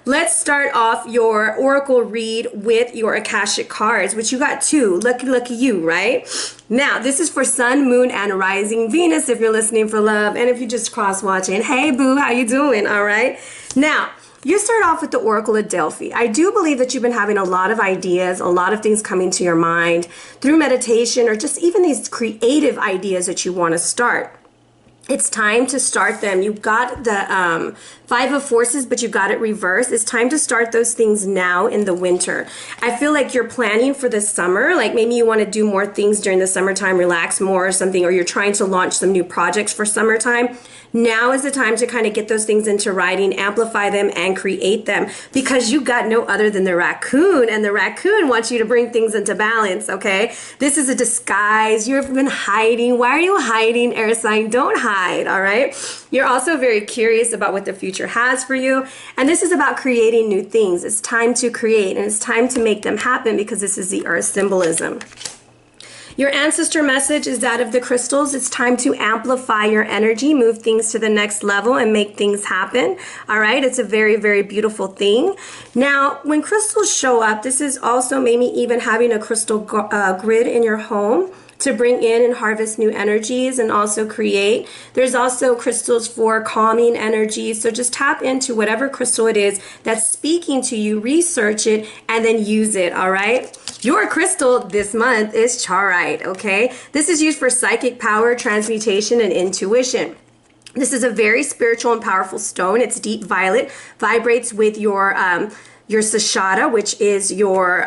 let's start off your oracle read with your Akashic cards, which you got 2. Lucky, lucky you, right? Now, this is for Sun, Moon, and Rising Venus if you're listening for love, and if you're just cross-watching. Hey, boo, how you doing? All right. Now, you start off with the Oracle of Delphi. I do believe that you've been having a lot of ideas, a lot of things coming to your mind through meditation or just even these creative ideas that you want to start. It's time to start them. You've got the 5 of Forces, but you've got it reversed. It's time to start those things now in the winter. I feel like you're planning for the summer. Like maybe you want to do more things during the summertime, relax more or something, or you're trying to launch some new projects for summertime. Now is the time to kind of get those things into writing, amplify them, and create them, because you got no other than the raccoon, and the raccoon wants you to bring things into balance, okay? This is a disguise. You've been hiding. Why are you hiding, air sign? Don't hide, all right? You're also very curious about what the future has for you, and this is about creating new things. It's time to create, and it's time to make them happen, because this is the earth symbolism. Your ancestor message is that of the crystals. It's time to amplify your energy, move things to the next level, and make things happen. All right, it's a very, very beautiful thing. Now, when crystals show up, this is also maybe even having a crystal grid in your home to bring in and harvest new energies and also create. There's also crystals for calming energy. So just tap into whatever crystal it is that's speaking to you, research it, and then use it, all right? Your crystal this month is Charoite, okay? This is used for psychic power, transmutation, and intuition. This is a very spiritual and powerful stone. It's deep violet, vibrates with your Sashada, which is your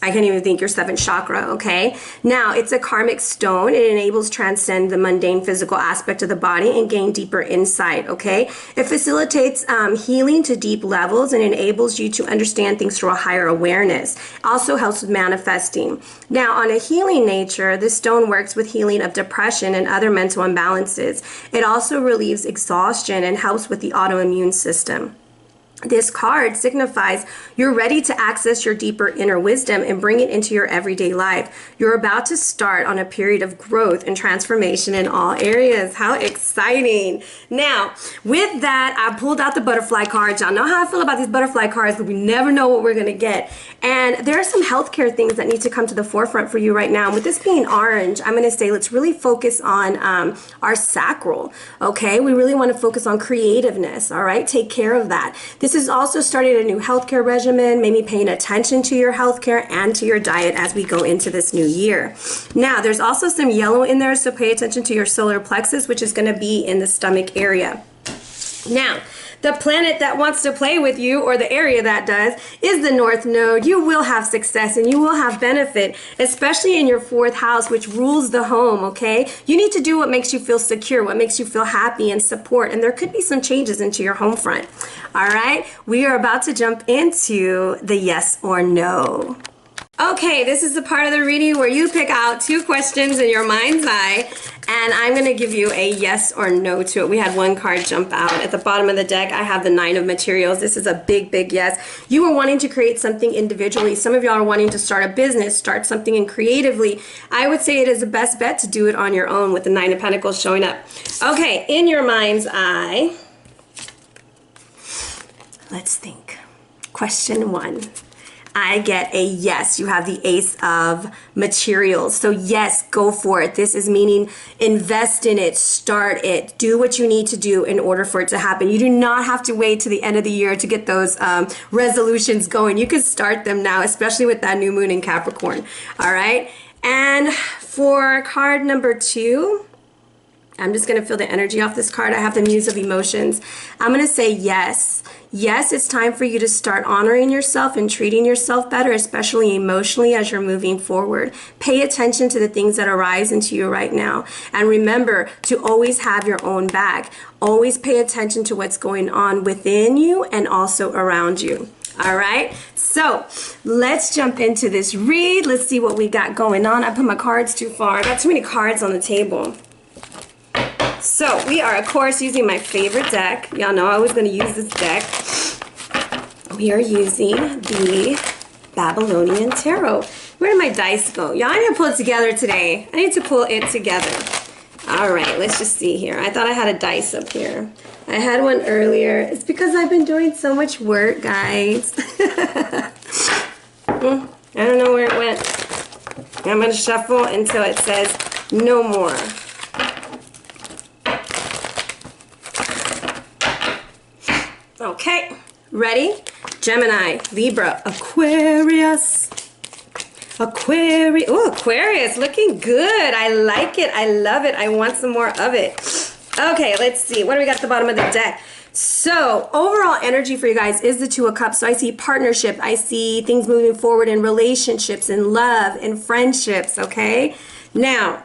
I can't even think, your 7th chakra, okay? Now, it's a karmic stone. It enables transcend the mundane physical aspect of the body and gain deeper insight, okay? It facilitates healing to deep levels and enables you to understand things through a higher awareness. Also helps with manifesting. Now, on a healing nature, this stone works with healing of depression and other mental imbalances. It also relieves exhaustion and helps with the autoimmune system. This card signifies you're ready to access your deeper inner wisdom and bring it into your everyday life. You're about to start on a period of growth and transformation in all areas. How exciting. Now, with that, I pulled out the butterfly cards. Y'all know how I feel about these butterfly cards, but we never know what we're going to get. And there are some healthcare things that need to come to the forefront for you right now. With this being orange, I'm going to say let's really focus on our sacral, okay? We really want to focus on creativeness, all right? Take care of that. This is also starting a new healthcare regimen, maybe paying attention to your healthcare and to your diet as we go into this new year. Now, there's also some yellow in there, so pay attention to your solar plexus, which is going to be in the stomach area. Now, the planet that wants to play with you, or the area that does, is the North Node. You will have success and you will have benefit, especially in your 4th house, which rules the home, okay? You need to do what makes you feel secure, what makes you feel happy and support, and there could be some changes into your home front. All right, we are about to jump into the yes or no. Okay, this is the part of the reading where you pick out 2 questions in your mind's eye, and I'm going to give you a yes or no to it. We had 1 card jump out. At the bottom of the deck, I have the 9 of materials. This is a big, big yes. You are wanting to create something individually. Some of y'all are wanting to start a business, start something in creatively. I would say it is the best bet to do it on your own with the 9 of Pentacles showing up. Okay, in your mind's eye, let's think. Question 1. I get a yes. You have the Ace of Materials. So yes, go for it. This is meaning invest in it, start it, do what you need to do in order for it to happen. You do not have to wait to the end of the year to get those resolutions going. You can start them now, especially with that new moon in Capricorn. All right. And for card number 2, I'm just going to feel the energy off this card. I have the Muse of Emotions. I'm going to say yes. Yes, it's time for you to start honoring yourself and treating yourself better, especially emotionally as you're moving forward. Pay attention to the things that arise into you right now. And remember to always have your own back. Always pay attention to what's going on within you and also around you. All right, so let's jump into this read. Let's see what we got going on. I put my cards too far. I got too many cards on the table. So we are, of course, using my favorite deck. Y'all know I was going to use this deck. We are using the Babylonian Tarot. Where did my dice go? Y'all, I need to pull it together today. I need to pull it together. All right, let's just see here. I thought I had a dice up here. I had one earlier. It's because I've been doing so much work, guys. I don't know where it went. I'm going to shuffle until it says no more. Okay, ready? Gemini, Libra, Aquarius. Aquarius, looking good. I like it. I love it. I want some more of it. Okay, let's see. What do we got at the bottom of the deck? So, overall energy for you guys is the Two of Cups. So I see partnership. I see things moving forward in relationships, in love, in friendships, okay? Now,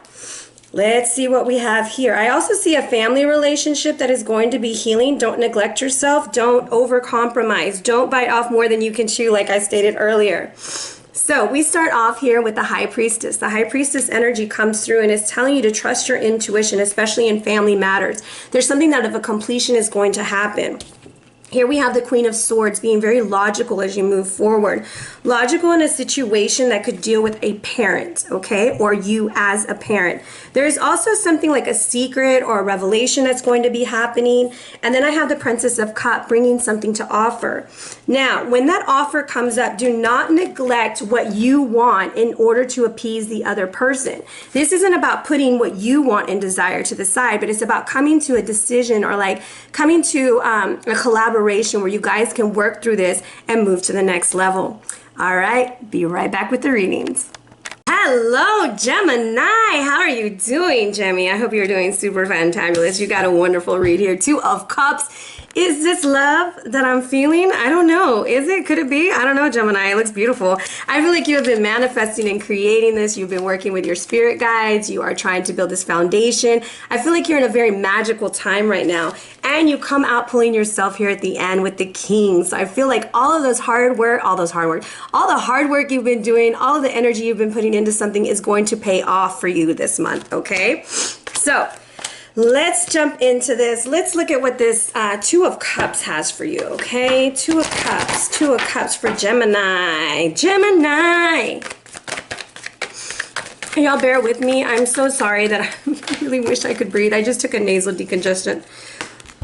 let's see what we have here. I also see a family relationship that is going to be healing. Don't neglect yourself. Don't overcompromise. Don't bite off more than you can chew, like I stated earlier. So we start off here with the High Priestess. The High Priestess energy comes through and is telling you to trust your intuition, especially in family matters. There's something that of a completion is going to happen. Here we have the Queen of Swords being very logical as you move forward. Logical in a situation that could deal with a parent, okay? Or you as a parent. There's also something like a secret or a revelation that's going to be happening. And then I have the Princess of Cups bringing something to offer. Now, when that offer comes up, do not neglect what you want in order to appease the other person. This isn't about putting what you want and desire to the side, but it's about coming to a decision or like coming to a collaboration where you guys can work through this and move to the next level. All right, be right back with the readings. Hello, Gemini. How are you doing, Gemmy? I hope you're doing super fantabulous. You got a wonderful read here. Two of Cups. Is this love that I'm feeling? I don't know. Is it? Could it be? I don't know, Gemini. It looks beautiful. I feel like you have been manifesting and creating this. You've been working with your spirit guides. You are trying to build this foundation. I feel like you're in a very magical time right now. And you come out pulling yourself here at the end with the King. So I feel like all of those hard work, all the hard work you've been doing, all of the energy you've been putting into something is going to pay off for you this month, okay? So let's jump into this. Let's look at what this Two of Cups has for you, okay? Two of Cups for Gemini. Gemini! Y'all bear with me. I'm so sorry that I really wish I could breathe. I just took a nasal decongestant.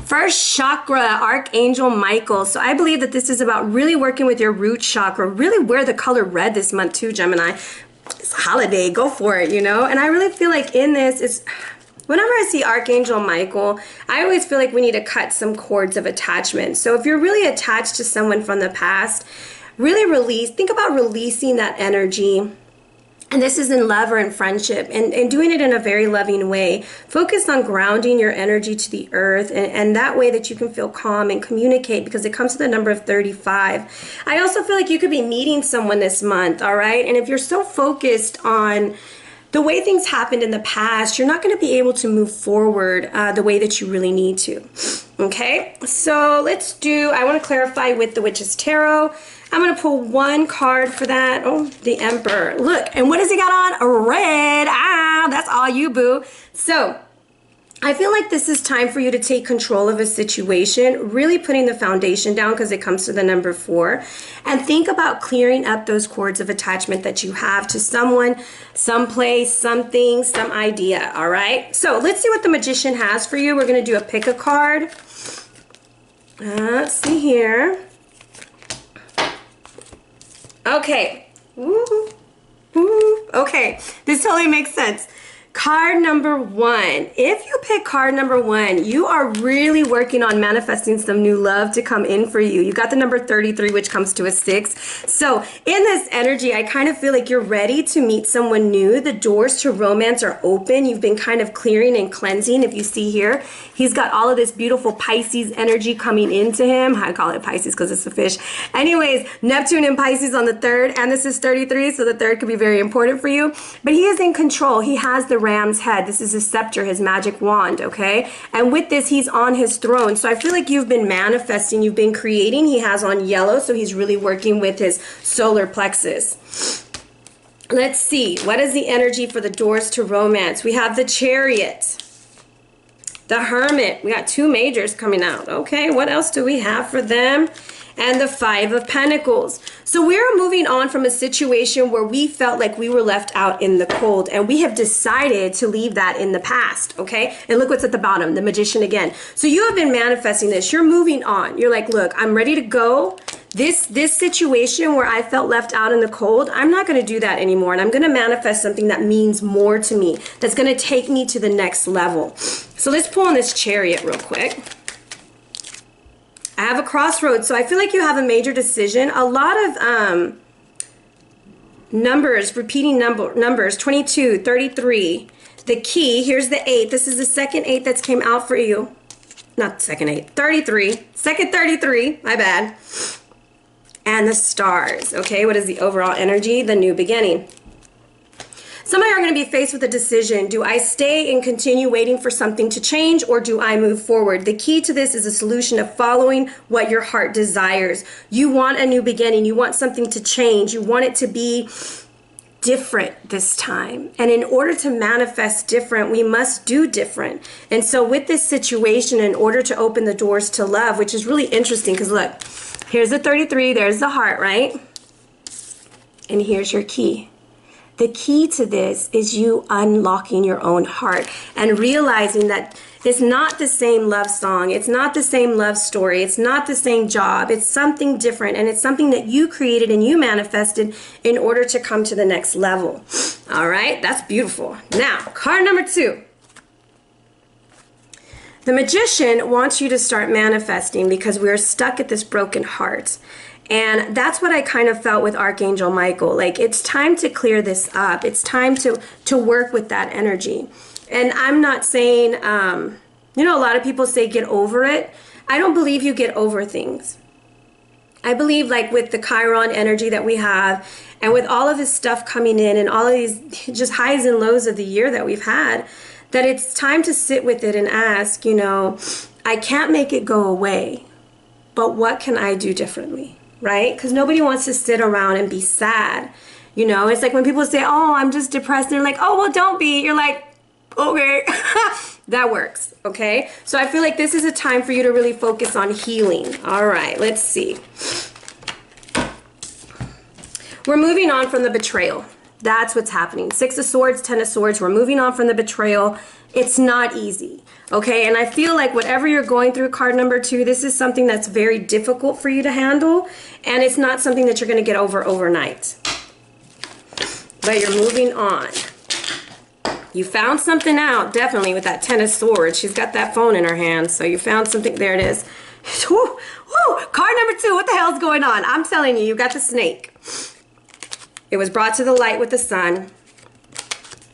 First chakra, Archangel Michael. So I believe that this is about really working with your root chakra. Really wear the color red this month too, Gemini. It's a holiday. Go for it, you know? And I really feel like in this, it's... Whenever I see Archangel Michael, I always feel like we need to cut some cords of attachment. So if you're really attached to someone from the past, really think about releasing that energy. And this is in love or in friendship and doing it in a very loving way. Focus on grounding your energy to the earth and that way that you can feel calm and communicate because it comes to the number of 35. I also feel like you could be meeting someone this month, all right? And if you're so focused on the way things happened in the past, you're not going to be able to move forward the way that you really need to. Okay, so let's do, I want to clarify with the Witch's Tarot. I'm going to pull one card for that. Oh, the Emperor. Look, and what does he got on? A red. Ah, that's all you, boo. So I feel like this is time for you to take control of a situation, really putting the foundation down because it comes to the number 4, and think about clearing up those cords of attachment that you have to someone, someplace, something, some idea, all right? So let's see what the Magician has for you. We're going to do a pick a card. Let's see here. Okay. Woo. Woo. Okay, this totally makes sense. Card number 1. If you pick card number 1, you are really working on manifesting some new love to come in for you. You got the number 33, which comes to a 6. So in this energy, I kind of feel like you're ready to meet someone new. The doors to romance are open. You've been kind of clearing and cleansing. If you see here, he's got all of this beautiful Pisces energy coming into him. I call it Pisces because it's a fish. Anyways, Neptune and Pisces on the 3rd, and this is 33, so the 3rd could be very important for you. But he is in control. He has the ram's head. This is his scepter, his magic wand, okay? And with this, he's on his throne. So I feel like you've been manifesting, you've been creating. He has on yellow, so he's really working with his solar plexus. Let's see. What is the energy for the doors to romance? We have the Chariot, the Hermit. We got 2 majors coming out. Okay, what else do we have for them? and the Five of Pentacles. So we're moving on from a situation where we felt like we were left out in the cold, and we have decided to leave that in the past, okay? And look what's at the bottom, the Magician again. So you have been manifesting this. You're moving on. You're like, look, I'm ready to go. This situation where I felt left out in the cold, I'm not going to do that anymore. And I'm going to manifest something that means more to me, that's going to take me to the next level. So let's pull on this Chariot real quick. I have a crossroads. So I feel like you have a major decision. A lot of numbers, repeating numbers, 22, 33. The key, here's the 8. This is the second 8 that's came out for you. Not second 8, 33. Second 33, my bad. And the stars, okay? What is the overall energy? The new beginning. Some of you are going to be faced with a decision. Do I stay and continue waiting for something to change, or do I move forward? The key to this is a solution of following what your heart desires. You want a new beginning. You want something to change. You want it to be different this time. And in order to manifest different, we must do different. And so with this situation, in order to open the doors to love, which is really interesting, because look, here's the 33, there's the heart, right? And here's your key. The key to this is you unlocking your own heart and realizing that it's not the same love song. It's not the same love story. It's not the same job. It's something different, and it's something that you created and you manifested in order to come to the next level. All right, that's beautiful. Now, card number 2. The Magician wants you to start manifesting because we're stuck at this broken heart. And that's what I kind of felt with Archangel Michael. Like, it's time to clear this up. It's time to work with that energy. And I'm not saying, you know, a lot of people say get over it. I don't believe you get over things. I believe, like, with the Chiron energy that we have, and with all of this stuff coming in and all of these just highs and lows of the year that we've had, that it's time to sit with it and ask, you know, I can't make it go away, but what can I do differently, right? Because nobody wants to sit around and be sad. You know, it's like when people say, oh, I'm just depressed, and they're like, oh, well, don't be. You're like, okay. That works, okay? So I feel like this is a time for you to really focus on healing. All right, let's see. We're moving on from the betrayal. That's what's happening. 6 of Swords, 10 of Swords. We're moving on from the betrayal. It's not easy, okay? And I feel like whatever you're going through, card number 2, this is something that's very difficult for you to handle, and it's not something that you're going to get over overnight. But you're moving on. You found something out, definitely, with that 10 of Swords. She's got that phone in her hand, so you found something. There it is. Woo, woo. Card number 2, what the hell's going on? I'm telling you, you got the snake. It was brought to the light with the sun,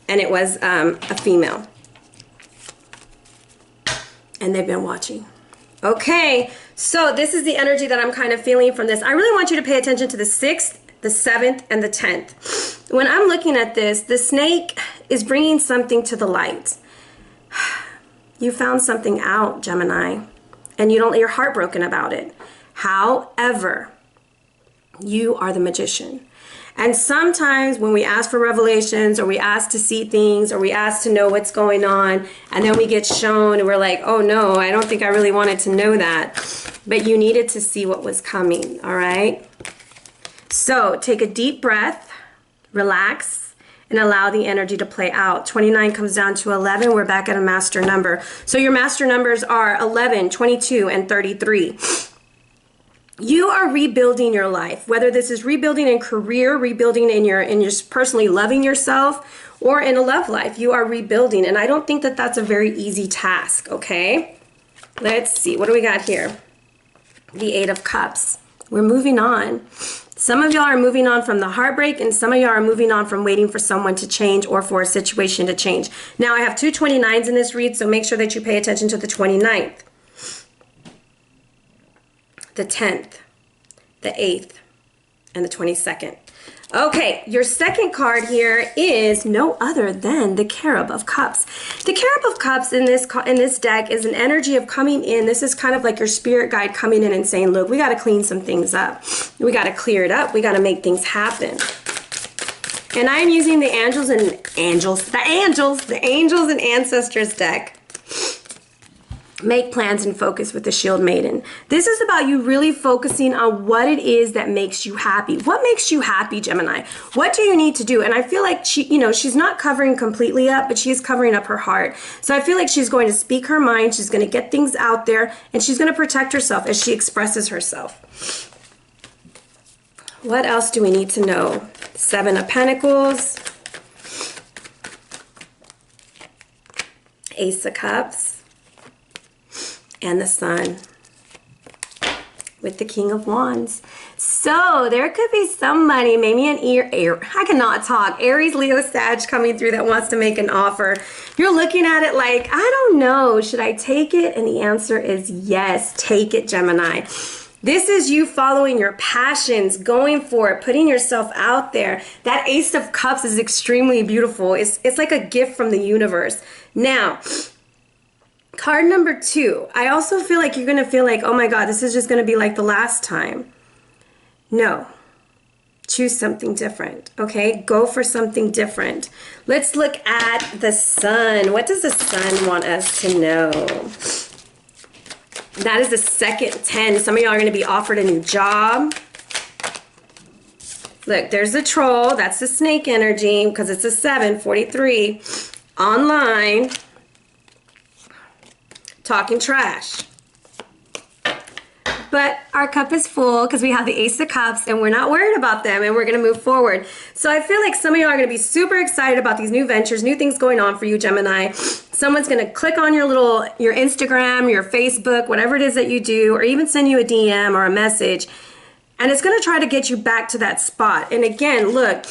and it was a female. And they've been watching. Okay, so this is the energy that I'm kind of feeling from this. I really want you to pay attention to the 6th, the 7th, and the 10th. When I'm looking at this, the snake is bringing something to the light. You found something out, Gemini, and you don't let your heart broken about it. However, you are the magician. And sometimes when we ask for revelations, or we ask to see things, or we ask to know what's going on, and then we get shown and we're like, oh no, I don't think I really wanted to know that. But you needed to see what was coming, all right? So take a deep breath, relax, and allow the energy to play out. 29 comes down to 11. We're back at a master number. So your master numbers are 11, 22, and 33. You are rebuilding your life, whether this is rebuilding in career, rebuilding in your just personally loving yourself, or in a love life. You are rebuilding, and I don't think that that's a very easy task, okay? Let's see, what do we got here? The 8 of Cups. We're moving on. Some of y'all are moving on from the heartbreak, and some of y'all are moving on from waiting for someone to change or for a situation to change. Now, I have 2 29s in this read, so make sure that you pay attention to the 29th. The 10th, the 8th, and the 22nd. Okay, your second card here is no other than the Cherub of Cups. The Cherub of Cups in this deck is an energy of coming in. This is kind of like your spirit guide coming in and saying, look, we got to clean some things up. We got to clear it up. We got to make things happen. And I'm using the angels and ancestors deck. Make plans and focus with the Shield Maiden. This is about you really focusing on what it is that makes you happy. What makes you happy, Gemini? What do you need to do? And I feel like she's not covering completely up, but she is covering up her heart. So I feel like she's going to speak her mind. She's going to get things out there, and she's going to protect herself as she expresses herself. What else do we need to know? Seven of Pentacles. Ace of Cups. And the Sun with the King of Wands. So there could be somebody, maybe an I cannot talk, Aries, Leo, Sag coming through that wants to make an offer. You're looking at it like, I don't know, should I take it? And the answer is yes, take it, Gemini. This is you following your passions, going for it, putting yourself out there. That Ace of Cups is extremely beautiful. It's like a gift from the universe. Now, card number 2, I also feel like you're going to feel like, oh my God, this is just going to be like the last time. No. Choose something different, okay? Go for something different. Let's look at the Sun. What does the Sun want us to know? That is the second 10. Some of y'all are going to be offered a new job. Look, there's the Troll. That's the snake energy because it's a 743. Online. Talking trash. But our cup is full because we have the Ace of Cups and we're not worried about them and we're going to move forward. So I feel like some of y'all are going to be super excited about these new ventures, new things going on for you, Gemini. Someone's going to click on your Instagram, your Facebook, whatever it is that you do, or even send you a DM or a message. And it's going to try to get you back to that spot. And again, look,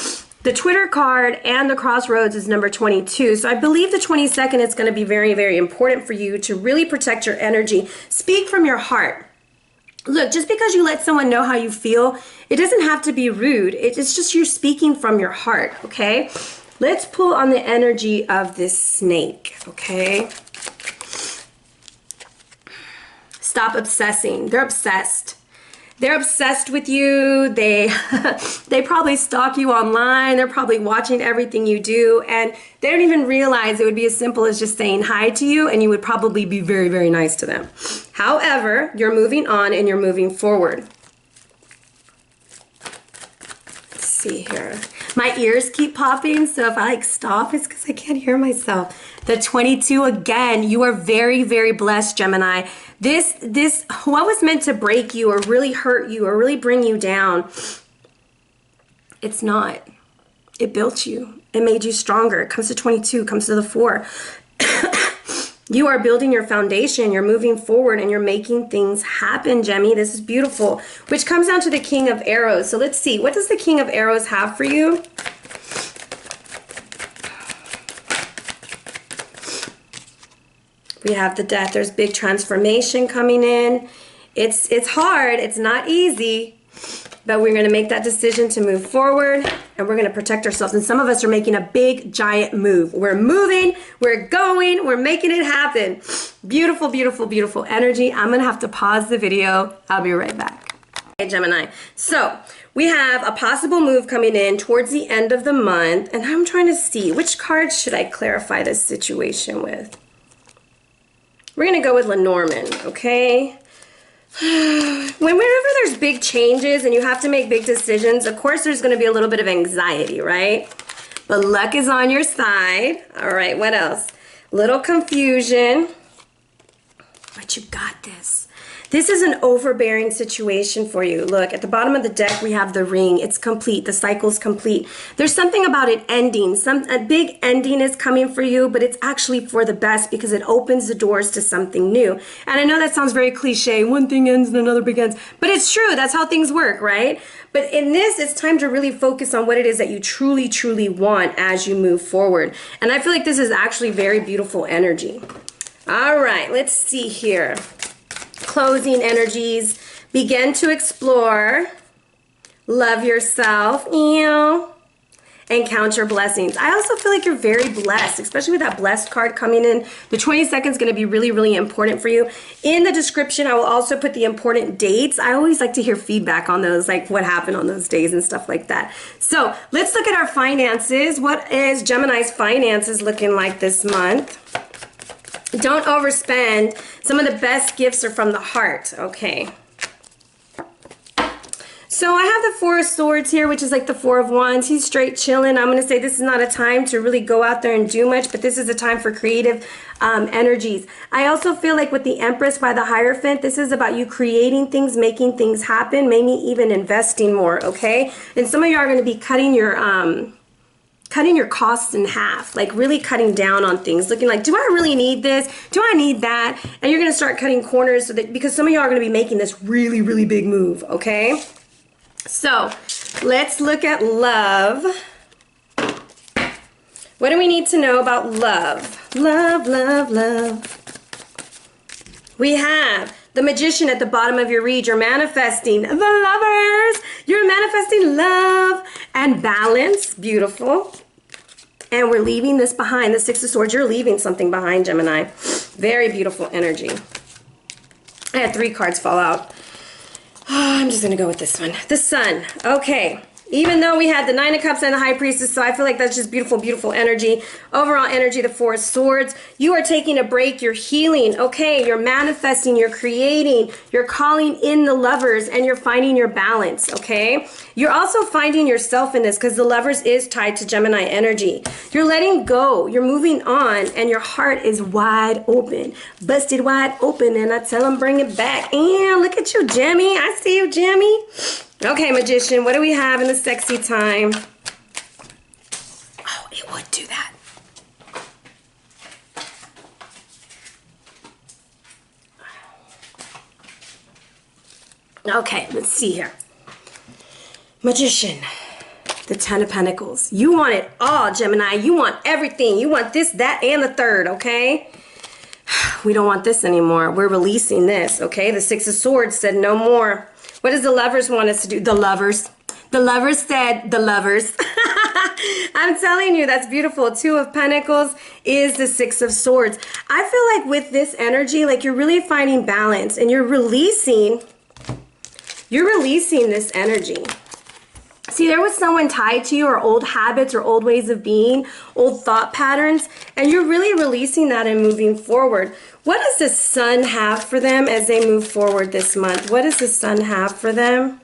the Twitter card and the crossroads is number 22. So I believe the 22nd is going to be very, very important for you to really protect your energy. Speak from your heart. Look, just because you let someone know how you feel, it doesn't have to be rude. It's just you speaking from your heart, okay? Let's pull on the energy of this snake, okay? Stop obsessing. They're obsessed. They're obsessed with you. They probably stalk you online. They're probably watching everything you do, and they don't even realize it would be as simple as just saying hi to you, and you would probably be very, very nice to them. However, you're moving on and you're moving forward. Let's see here. My ears keep popping, so if I stop, it's because I can't hear myself. The 22 again, you are very, very blessed, Gemini. This, what was meant to break you or really hurt you or really bring you down, it's not. It built you. It made you stronger. It comes to 22, comes to the 4. You are building your foundation. You're moving forward and you're making things happen, Gemmy. This is beautiful. Which comes down to the King of Arrows. So let's see. What does the King of Arrows have for you? We have the Death. There's big transformation coming in. It's hard. It's not easy. But we're going to make that decision to move forward, and we're going to protect ourselves. And some of us are making a big, giant move. We're moving, we're going, we're making it happen. Beautiful, beautiful, beautiful energy. I'm going to have to pause the video. I'll be right back. Okay, Gemini. So we have a possible move coming in towards the end of the month, and I'm trying to see which cards should I clarify this situation with. We're going to go with Lenormand, okay? Whenever there's big changes and you have to make big decisions, of course there's going to be a little bit of anxiety, right? But luck is on your side. All right, what else? Little confusion. But you got this. This is an overbearing situation for you. Look, at the bottom of the deck, we have the Ring. It's complete. The cycle's complete. There's something about it ending. A big ending is coming for you, but it's actually for the best because it opens the doors to something new. And I know that sounds very cliche. One thing ends and another begins. But it's true. That's how things work, right? But in this, it's time to really focus on what it is that you truly, truly want as you move forward. And I feel like this is actually very beautiful energy. All right, let's see here. Closing energies. Begin to explore. Love yourself. And count your blessings. I also feel like you're very blessed, especially with that blessed card coming in. The 22nd is going to be really, really important for you. In the description, I will also put the important dates. I always like to hear feedback on those, like what happened on those days and stuff like that. So let's look at our finances. What is Gemini's finances looking like this month? Don't overspend. Some of the best gifts are from the heart, okay? So I have the Four of Swords here, which is like the Four of Wands. He's straight chilling. I'm going to say this is not a time to really go out there and do much, but this is a time for creative energies. I also feel like with the Empress by the Hierophant, this is about you creating things, making things happen, maybe even investing more, okay? And some of you are going to be cutting your costs in half, like really cutting down on things, looking like, do I really need this? Do I need that? And you're going to start cutting corners so that, because some of you are going to be making this really, really big move, okay? So let's look at love. What do we need to know about love? Love, love, love. We have the Magician at the bottom of your read. You're manifesting the lovers. You're manifesting love and balance. Beautiful. And we're leaving this behind. The Six of Swords, you're leaving something behind, Gemini. Very beautiful energy. I had 3 cards fall out. Oh, I'm just going to go with this one. The Sun. Okay. Even though we had the Nine of Cups and the High Priestess, so I feel like that's just beautiful, beautiful energy. Overall energy, the Four of Swords. You are taking a break. You're healing. Okay. You're manifesting. You're creating. You're calling in the lovers, and you're finding your balance. Okay. You're also finding yourself in this because the lovers is tied to Gemini energy. You're letting go. You're moving on, and your heart is wide open. Busted wide open, and I tell them bring it back. And look at you, Jimmy. I see you, Jimmy. Okay, Magician, what do we have in the sexy time? Oh, it would do that. Okay, let's see here. Magician, the Ten of Pentacles. You want it all, Gemini. You want everything. You want this, that, and the third, okay? We don't want this anymore. We're releasing this, okay? The Six of Swords said no more. What does the lovers want us to do? The lovers. The lovers said the lovers. I'm telling you, that's beautiful. Two of Pentacles is the Six of Swords. I feel like with this energy, like you're really finding balance and you're releasing this energy. See, there was someone tied to you, or old habits or old ways of being, old thought patterns, and you're really releasing that and moving forward. What does the Sun have for them as they move forward this month? What does the Sun have for them?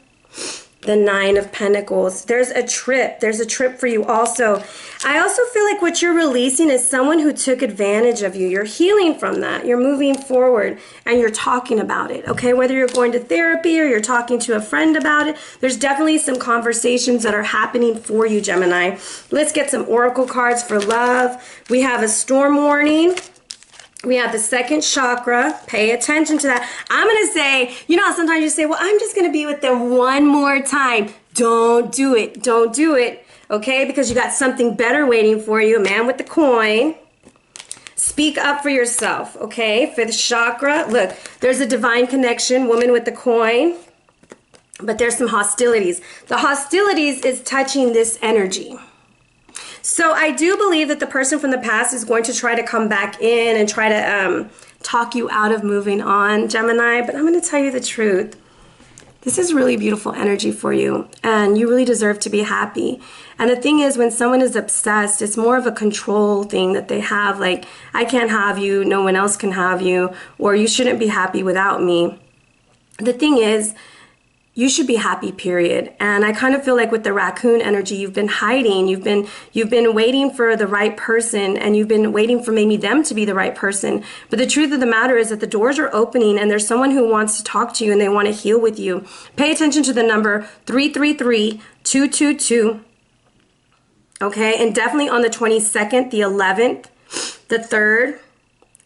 The Nine of Pentacles. There's a trip. There's a trip for you also. I also feel like what you're releasing is someone who took advantage of you. You're healing from that. You're moving forward and you're talking about it, okay? Whether you're going to therapy or you're talking to a friend about it, there's definitely some conversations that are happening for you, Gemini. Let's get some oracle cards for love. We have a storm warning. We have the second chakra. Pay attention to that. I'm going to say, you know how sometimes you say, well, I'm just going to be with them one more time. Don't do it. Don't do it. Okay? Because you got something better waiting for you. A man with the coin. Speak up for yourself. Okay? Fifth chakra. Look, there's a divine connection. Woman with the coin. But there's some hostilities. The hostilities is touching this energy. So I do believe that the person from the past is going to try to come back in and try to talk you out of moving on, Gemini. But I'm going to tell you the truth. This is really beautiful energy for you, and you really deserve to be happy. And the thing is, when someone is obsessed, it's more of a control thing that they have, like, I can't have you, no one else can have you, or you shouldn't be happy without me. The thing is, you should be happy, period. And I kind of feel like with the raccoon energy, you've been hiding. You've been waiting for the right person, and you've been waiting for maybe them to be the right person. But the truth of the matter is that the doors are opening, and there's someone who wants to talk to you and they want to heal with you. Pay attention to the number 333-222. Okay, and definitely on the 22nd, the 11th, the 3rd,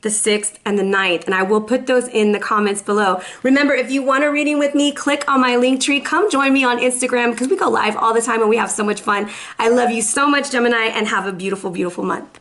the 6th, and the 9th, and I will put those in the comments below. Remember, if you want a reading with me, click on my link tree. Come join me on Instagram because we go live all the time and we have so much fun. I love you so much, Gemini, and have a beautiful, beautiful month.